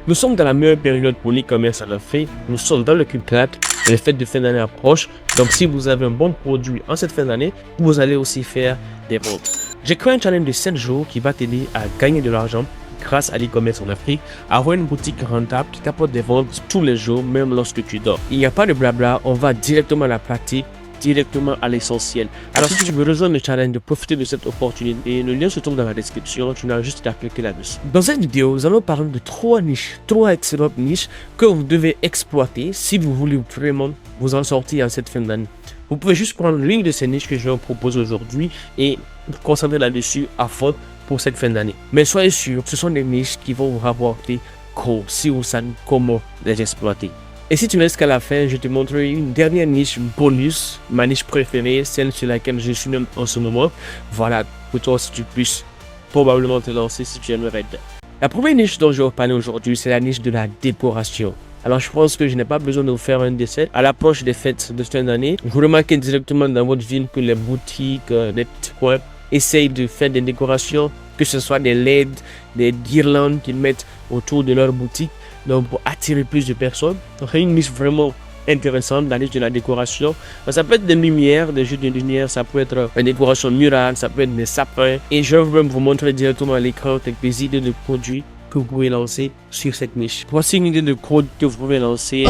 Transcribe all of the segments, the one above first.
Nous sommes dans la meilleure période pour l'e-commerce en Afrique. Nous sommes dans le Q4 et les fêtes de fin d'année approchent. Donc, si vous avez un bon produit en cette fin d'année, vous allez aussi faire des ventes. J'ai créé un challenge de 7 jours qui va t'aider à gagner de l'argent grâce à l'e-commerce en Afrique, avoir une boutique rentable qui t'apporte des ventes tous les jours, même lorsque tu dors. Il n'y a pas de blabla, on va directement à la pratique, directement à l'essentiel. Alors si tu veux rejoindre le challenge, de profiter de cette opportunité, le lien se trouve dans la description, tu n'as juste à cliquer là-dessus. Dans cette vidéo, nous allons parler de 3 niches, 3 excellentes niches que vous devez exploiter si vous voulez vraiment vous en sortir en cette fin d'année. Vous pouvez juste prendre l'une de ces niches que je vous propose aujourd'hui et vous concentrer là-dessus à fond pour cette fin d'année. Mais soyez sûr, ce sont des niches qui vont vous rapporter gros si vous savez comment les exploiter. Et si tu restes qu'à la fin, je te montrerai une dernière niche bonus, ma niche préférée, celle sur laquelle je suis même en ce moment. Voilà, pour toi si tu puisses probablement te lancer si tu aimerais être. La première niche dont je vais vous parler aujourd'hui, c'est la niche de la décoration. Alors je pense que je n'ai pas besoin de vous faire un dessin. À l'approche des fêtes de fin d'année, vous remarquez directement dans votre ville que les boutiques, les petits coins, essayent de faire des décorations, que ce soit des LED, des guirlandes qu'ils mettent autour de leur boutique, donc pour attirer plus de personnes. Donc c'est une niche vraiment intéressante, la niche de la décoration. Ça peut être des lumières, des jeux de lumière, ça peut être une décoration murale, ça peut être des sapins. Et je vais même vous montrer directement à l'écran quelques idées de produits que vous pouvez lancer sur cette niche. Voici une idée de code que vous pouvez lancer.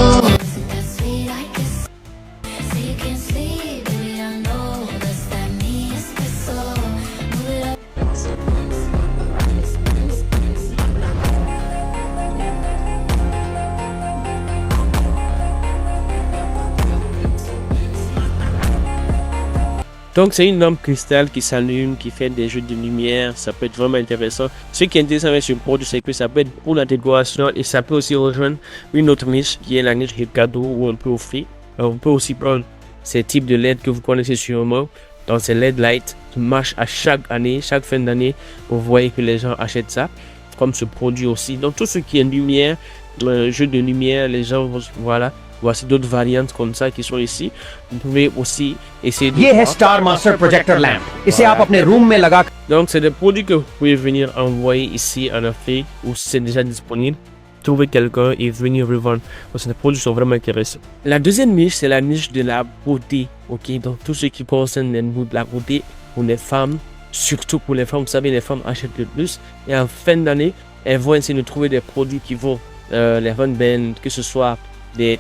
Donc c'est une lampe cristal qui s'allume, qui fait des jeux de lumière, ça peut être vraiment intéressant. Ce qui est intéressant avec ce produit, c'est que ça peut être pour la décoration et ça peut aussi rejoindre une autre niche qui est la niche des cadeaux où on peut offrir. Alors, on peut aussi prendre ces types de LED que vous connaissez sûrement. Donc ces LED lights qui marchent à chaque année, chaque fin d'année. Vous voyez que les gens achètent ça, comme ce produit aussi. Donc tout ce qui est lumière, jeu de lumière, les gens vont, voilà. Voici d'autres variantes comme ça qui sont ici. Vous pouvez aussi essayer de ये है Star Master Projector Lamp. इसे आप अपने रूम में लगा. Donc c'est des produits que vous pouvez venir envoyer ici en Afrique où c'est déjà disponible. Trouver quelqu'un et venir revendre. Donc ces produits sont vraiment intéressants. La deuxième niche, c'est la niche de la beauté. Ok, donc tout ce qui concerne la beauté pour les femmes, surtout pour les femmes. Vous savez, les femmes achètent le plus. Et en fin d'année, elles vont essayer de trouver des produits qui vont les rendre belles, que ce soit des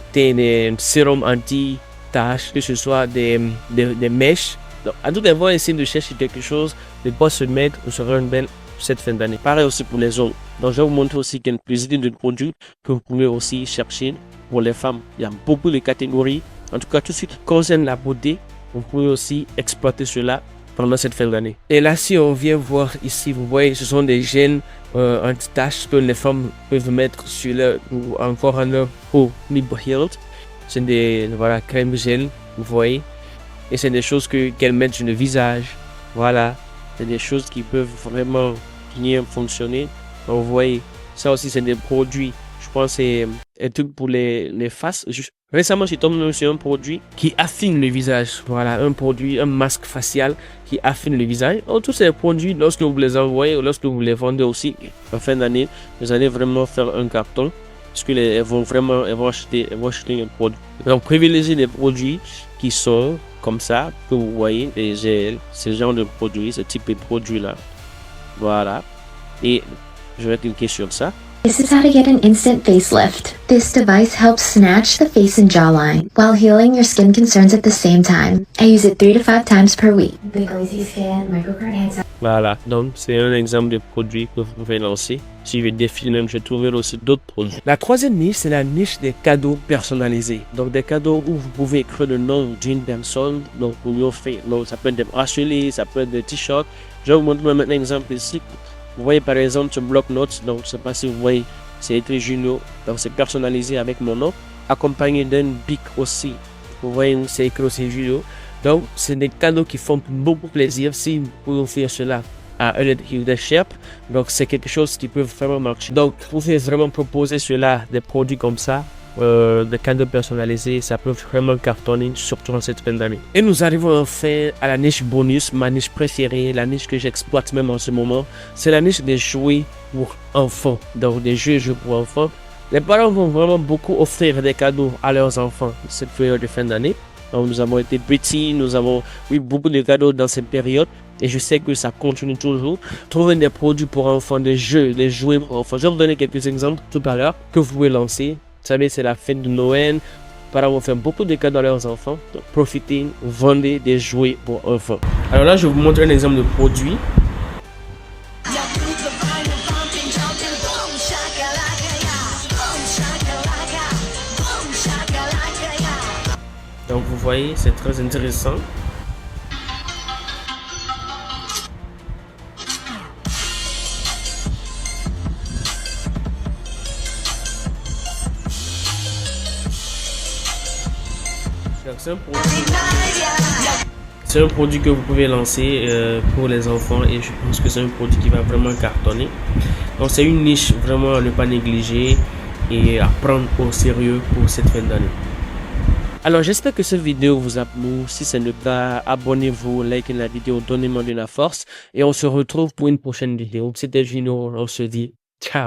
sérums anti-taches, que ce soit des mèches. Donc, à tout elles vont essayer de chercher quelque chose, de pas se mettre ou se rendre belle cette fin d'année. Pareil aussi pour les hommes. Donc, je vais vous montrer aussi qu'il y a plusieurs de produits que vous pouvez aussi chercher pour les femmes. Il y a beaucoup de catégories. En tout cas, tout ce qui concerne la beauté, vous pouvez aussi exploiter cela pendant cette fin d'année. Et là, si on vient voir ici, vous voyez, ce sont des gènes anti-taches que les femmes peuvent mettre sur leur, ou encore en leur peau libre healed. C'est des crèmes gel, vous voyez. Et c'est des choses qu'elles mettent sur le visage. Voilà. C'est des choses qui peuvent vraiment bien fonctionner. Donc, vous voyez, ça aussi, c'est des produits. Je pense que c'est un truc pour les faces. Récemment, j'ai tombé sur un produit qui affine le visage. Voilà, un produit, un masque facial qui affine le visage. Alors, tous ces produits, lorsque vous les envoyez ou lorsque vous les vendez aussi, en fin d'année, vous allez vraiment faire un carton. Parce qu'elles vont acheter un produit. Donc, privilégiez les produits qui sont comme ça, que vous voyez, les gels, ce genre de produits, ce type de produit-là. Voilà. Et je vais cliquer sur ça. This is how to get an instant facelift. This device helps snatch the face and jawline while healing your skin concerns at the same time. I use it 3 to 5 times per week. Big Lazy Skin, Microcurrent Hands. Voilà, donc c'est un exemple de produit que vous pouvez lancer. Si je défile même, je trouverai aussi d'autres produits. La troisième niche, c'est la niche des cadeaux personnalisés. Donc des cadeaux où vous pouvez écrire le nom d'une personne, donc pour lui offrir. Donc ça peut être des bracelets, ça peut être des t-shirts. Je vais vous montrer maintenant un exemple ici. Vous voyez par exemple ce bloc-notes, donc je ne sais pas si vous voyez, c'est écrit Junio, donc c'est personnalisé avec mon nom, accompagné d'un bic aussi. Vous voyez, c'est écrit aussi Junio. Donc c'est des cadeaux qui font beaucoup plaisir si vous pouvez offrir cela à un leadership. Donc c'est quelque chose qui peut vraiment marcher. Donc vous pouvez vraiment proposer cela, des produits comme ça. Des cadeaux personnalisés, ça peut vraiment cartonner, surtout en cette fin d'année. Et nous arrivons enfin à la niche bonus, ma niche préférée, la niche que j'exploite même en ce moment. C'est la niche des jouets pour enfants. Donc des jeux pour enfants. Les parents vont vraiment beaucoup offrir des cadeaux à leurs enfants cette période de fin d'année. Donc, nous avons été petits, nous avons eu beaucoup de cadeaux dans cette période. Et je sais que ça continue toujours. Trouver des produits pour enfants, des jeux, des jouets pour enfants. Je vais vous donner quelques exemples tout à l'heure que vous pouvez lancer. Vous savez, c'est la fête de Noël. Les parents vont faire beaucoup de cadeaux à leurs enfants. Donc, profitez, vendez des jouets pour enfants. Alors là, je vais vous montrer un exemple de produit. Donc vous voyez, c'est très intéressant. C'est un produit que vous pouvez lancer pour les enfants et je pense que c'est un produit qui va vraiment cartonner. Donc c'est une niche vraiment à ne pas négliger et à prendre au sérieux pour cette fin d'année. Alors j'espère que cette vidéo vous a plu. Si c'est le cas, abonnez-vous, likez la vidéo, donnez-moi de la force et on se retrouve pour une prochaine vidéo. C'était Gino, on se dit ciao.